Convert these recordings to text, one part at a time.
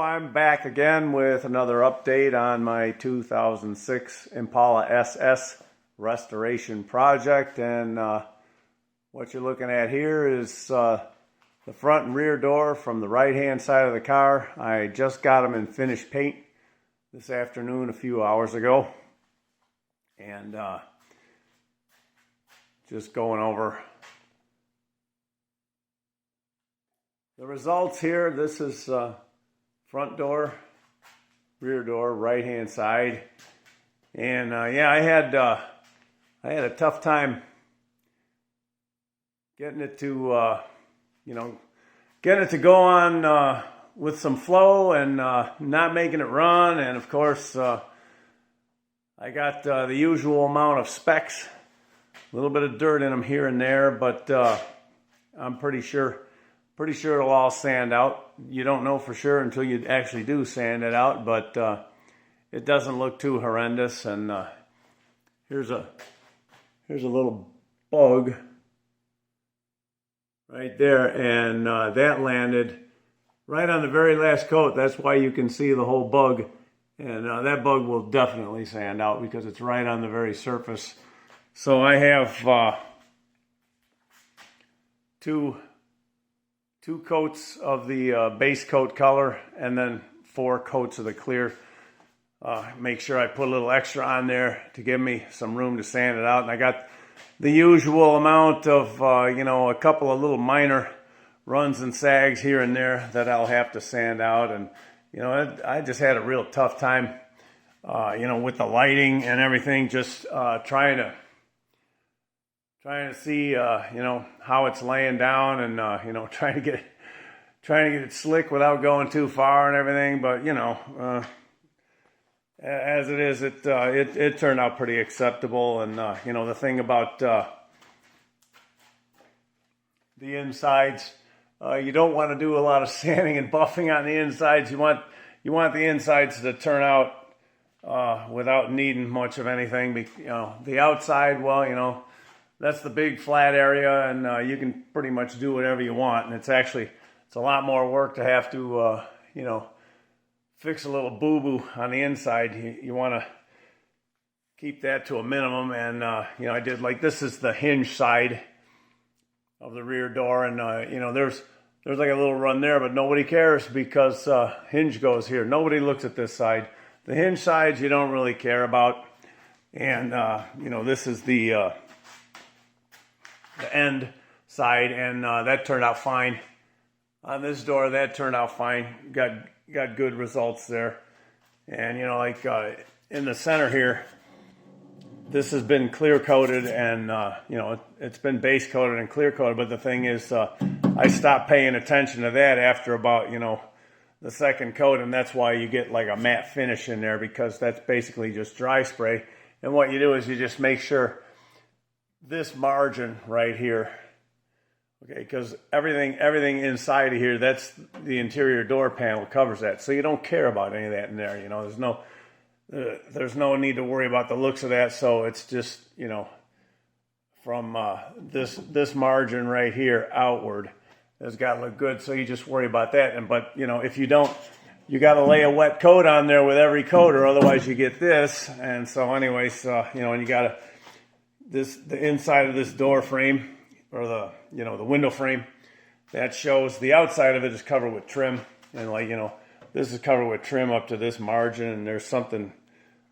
I'm back again with another update on my 2006 Impala SS restoration project. And what you're looking at here is the front and rear door from the right-hand side of the car. I just got them in finished paint this afternoon, a few hours ago. And just going over the results here. This is front door, rear door, right-hand side, and yeah, I had a tough time getting it to getting it to go on with some flow and not making it run. And of course, I got the usual amount of specks, a little bit of dirt in them here and there, but I'm pretty sure it'll all sand out. You don't know for sure until you actually do sand it out, but it doesn't look too horrendous. And here's a little bug right there, and that landed right on the very last coat. That's why you can see the whole bug, and that bug will definitely sand out because it's right on the very surface. So I have two coats of the base coat color and then 4 coats of the clear. Make sure I put a little extra on there to give me some room to sand it out. And I got the usual amount of, a couple of little minor runs and sags here and there that I'll have to sand out. And, I just had a real tough time, with the lighting and everything, just trying to see, how it's laying down, and trying to get it slick without going too far and everything. But as it is, it turned out pretty acceptable. And the thing about the insides, you don't want to do a lot of sanding and buffing on the insides. You want the insides to turn out without needing much of anything. The outside, well, that's the big flat area, and you can pretty much do whatever you want. And it's a lot more work to have to, fix a little boo-boo on the inside. You want to keep that to a minimum. And, I did, like, this is the hinge side of the rear door. And, there's like a little run there, but nobody cares because hinge goes here. Nobody looks at this side. The hinge sides you don't really care about. And, this is the end side, and that turned out fine. On this door, that turned out fine. Got good results there. And in the center here, this has been clear coated, and it's been base coated and clear coated. But the thing is, I stopped paying attention to that after about the second coat, and that's why you get like a matte finish in there, because that's basically just dry spray. And what you do is you just make sure this margin right here, okay, because everything inside of here, that's the interior door panel, covers that, so you don't care about any of that in there. There's no need to worry about the looks of that. So it's just from this margin right here outward has got to look good, so you just worry about that. But if you don't, you got to lay a wet coat on there with every coat, or otherwise you get this. And so anyways, and you got to the inside of this door frame, or the window frame, that shows the outside of it is covered with trim, and this is covered with trim up to this margin, and there's something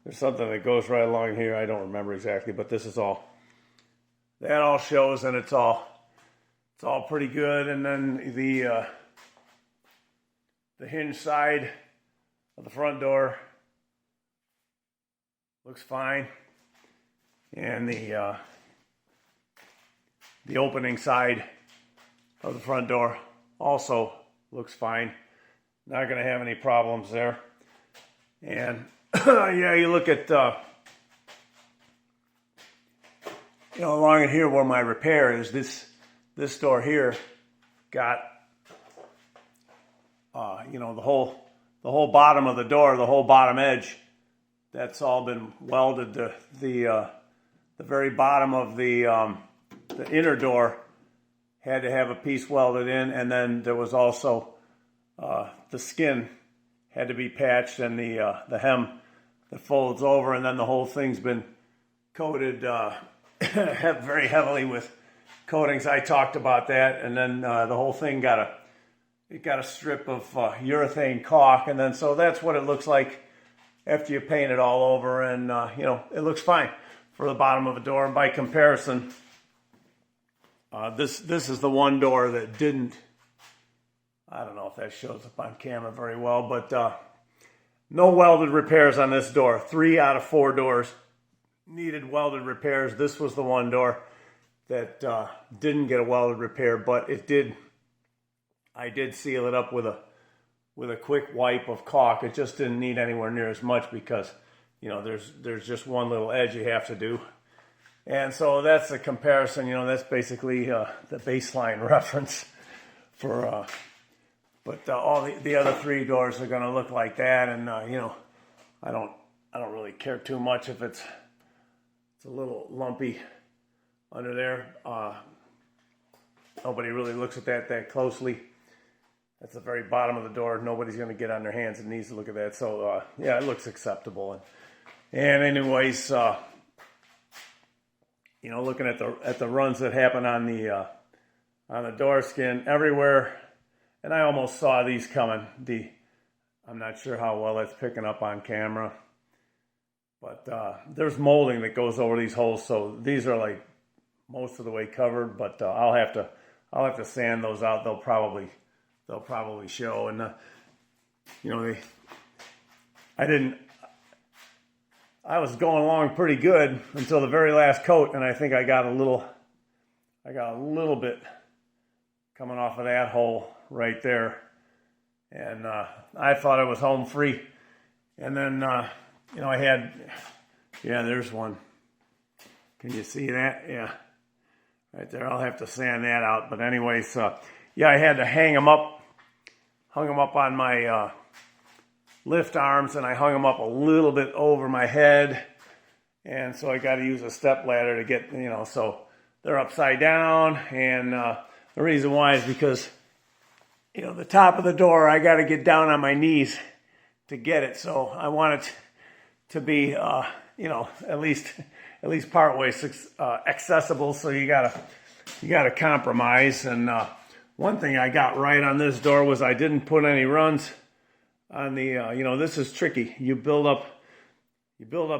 that goes right along here. I don't remember exactly, but this is all that all shows, and it's all pretty good. And then the hinge side of the front door looks fine. And the opening side of the front door also looks fine. Not going to have any problems there. And yeah, you look at along in here where my repair is, this door here got the whole bottom of the door, the whole bottom edge, that's all been welded. The very bottom of the inner door had to have a piece welded in, and then there was also the skin had to be patched, and the hem that folds over, and then the whole thing's been coated very heavily with coatings. I talked about that, and then the whole thing got a strip of urethane caulk, and then so that's what it looks like after you paint it all over, and it looks fine for the bottom of a door. And by comparison, this is the one door that didn't. I don't know if that shows up on camera very well, but no welded repairs on this door. 3 out of 4 doors needed welded repairs. This was the one door that didn't get a welded repair, but it did. I did seal it up with a quick wipe of caulk. It just didn't need anywhere near as much because there's just one little edge you have to do. And so that's the comparison. That's basically the baseline reference for. But all the other 3 doors are going to look like that, and I don't really care too much if it's a little lumpy under there. Nobody really looks at that closely. That's the very bottom of the door. Nobody's going to get on their hands and knees to look at that. So yeah, it looks acceptable. And anyways, looking at the runs that happen on the door skin everywhere. And I almost saw these coming. I'm not sure how well that's picking up on camera, but there's molding that goes over these holes, so these are like most of the way covered. But I'll have to sand those out. They'll probably show. And I was going along pretty good until the very last coat, and I think I got a little bit coming off of that hole right there, and I thought I was home free, and then I had, there's one. Can you see that? Yeah, right there. I'll have to sand that out. But anyways, I had to hung them up on my lift arms, and I hung them up a little bit over my head, and so I got to use a step ladder to get, so they're upside down, and the reason why is because the top of the door, I got to get down on my knees to get it. So I want it to be, at least partway accessible. So you gotta compromise. And one thing I got right on this door was I didn't put any runs on the. This is tricky. You build up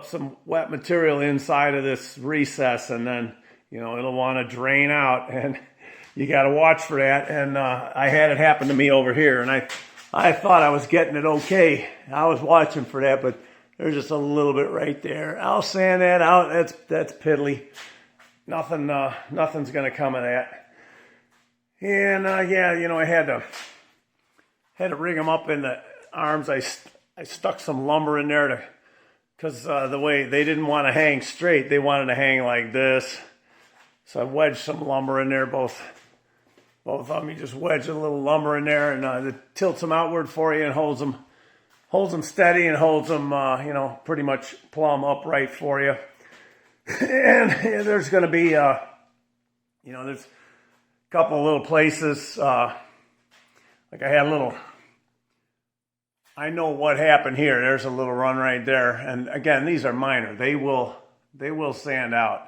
some wet material inside of this recess, and then it'll want to drain out, and you got to watch for that. And I had it happen to me over here, and I thought I was getting it okay. I was watching for that, but there's just a little bit right there. I'll sand that out. That's piddly. Nothing's going to come of that. And I had to rig them up in the arms. I stuck some lumber in there because the way they didn't want to hang straight, they wanted to hang like this. So I wedged some lumber in there, both of them. You just wedge a little lumber in there, and it tilts them outward for you and holds them steady and holds them, pretty much plumb upright for you. And there's going to be, there's a couple of little places, like I had a little. I know what happened here. There's a little run right there, and again, these are minor. They will sand out.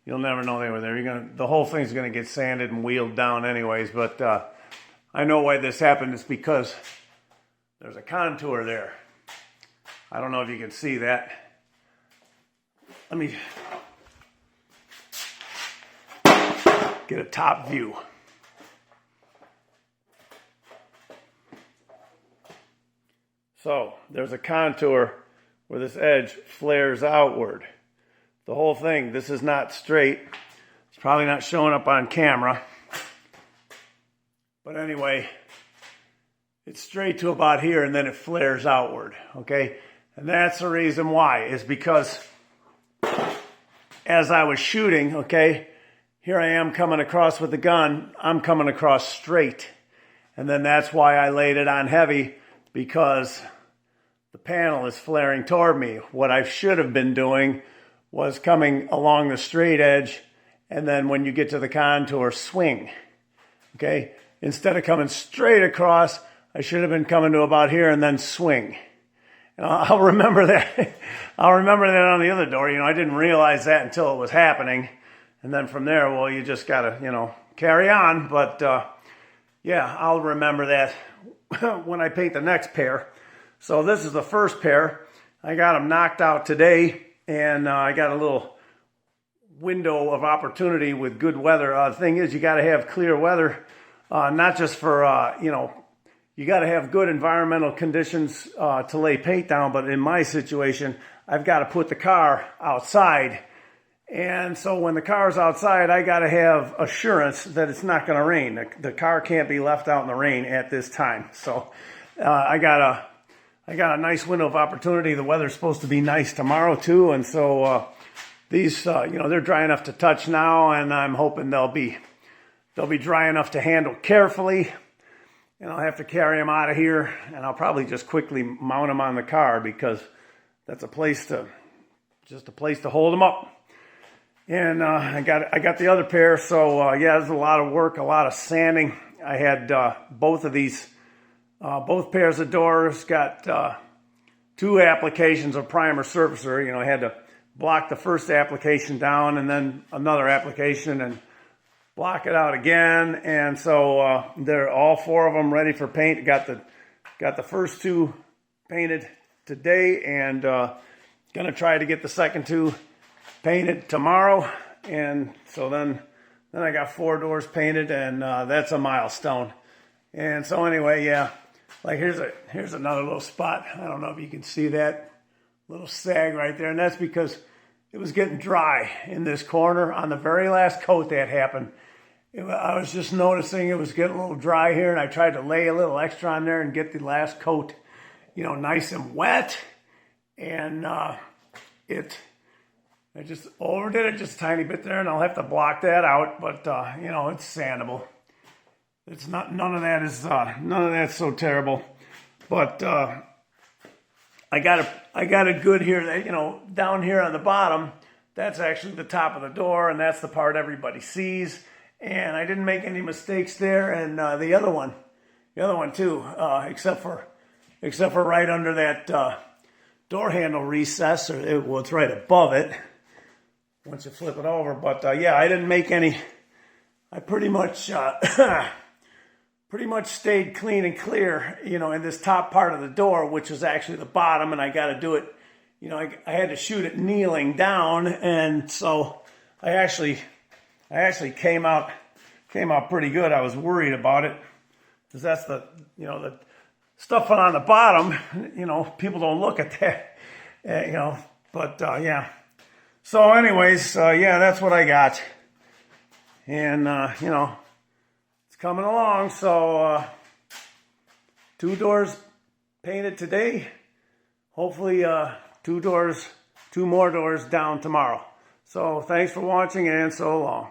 You'll never know they were there. The whole thing's gonna get sanded and wheeled down anyways. But I know why this happened. It's because there's a contour there. I don't know if you can see that. Let me get a top view. So there's a contour where this edge flares outward. The whole thing, this is not straight. It's probably not showing up on camera. But anyway, it's straight to about here, and then it flares outward, okay? And that's the reason why, is because as I was shooting, okay, here I am coming across with the gun. I'm coming across straight. And then that's why I laid it on heavy, because the panel is flaring toward me. What I should have been doing was coming along the straight edge, and then when you get to the contour, swing, okay? Instead of coming straight across, I should have been coming to about here and then swing. I'll remember that. I'll remember that on the other door. I didn't realize that until it was happening. And then from there, well, you just got to, carry on. But, yeah, I'll remember that when I paint the next pair. So this is the first pair. I got them knocked out today. And I got a little window of opportunity with good weather. The thing is, you got to have clear weather, not just for, you got to have good environmental conditions to lay paint down. But in my situation, I've got to put the car outside. And so when the car's outside, I got to have assurance that it's not going to rain. The car can't be left out in the rain at this time. So I got a nice window of opportunity. The weather's supposed to be nice tomorrow too. And so these, they're dry enough to touch now. And I'm hoping they'll be dry enough to handle carefully. And I'll have to carry them out of here, and I'll probably just quickly mount them on the car because that's a place to hold them up. And I got the other pair, so yeah, there's a lot of work, a lot of sanding. I had both pairs of doors got 2 applications of primer surfacer. I had to block the first application down and then another application and block it out again, and so they're all 4 of them ready for paint. Got the first 2 painted today, and gonna try to get the second 2 painted tomorrow. And so then I got 4 doors painted, and that's a milestone. And so anyway, yeah, like here's another little spot. I don't know if you can see that little sag right there, and that's because it was getting dry in this corner on the very last coat that happened. I was just noticing it was getting a little dry here, and I tried to lay a little extra on there and get the last coat, nice and wet. And I just overdid it just a tiny bit there, and I'll have to block that out. But it's sandable. It's not none of that's so terrible. But I got it good here. Down here on the bottom, that's actually the top of the door, and that's the part everybody sees. And I didn't make any mistakes there, and the other one too, except for right under that door handle recess, it's right above it once you flip it over. But yeah, I didn't make any. I pretty much stayed clean and clear, in this top part of the door, which is actually the bottom, and I got to do it. I had to shoot it kneeling down, and so I actually came out pretty good. I was worried about it because that's the stuff on the bottom. People don't look at that. But yeah. So, anyways, yeah, that's what I got, and it's coming along. So 2 doors painted today. Hopefully, 2 more doors down tomorrow. So thanks for watching, and so long.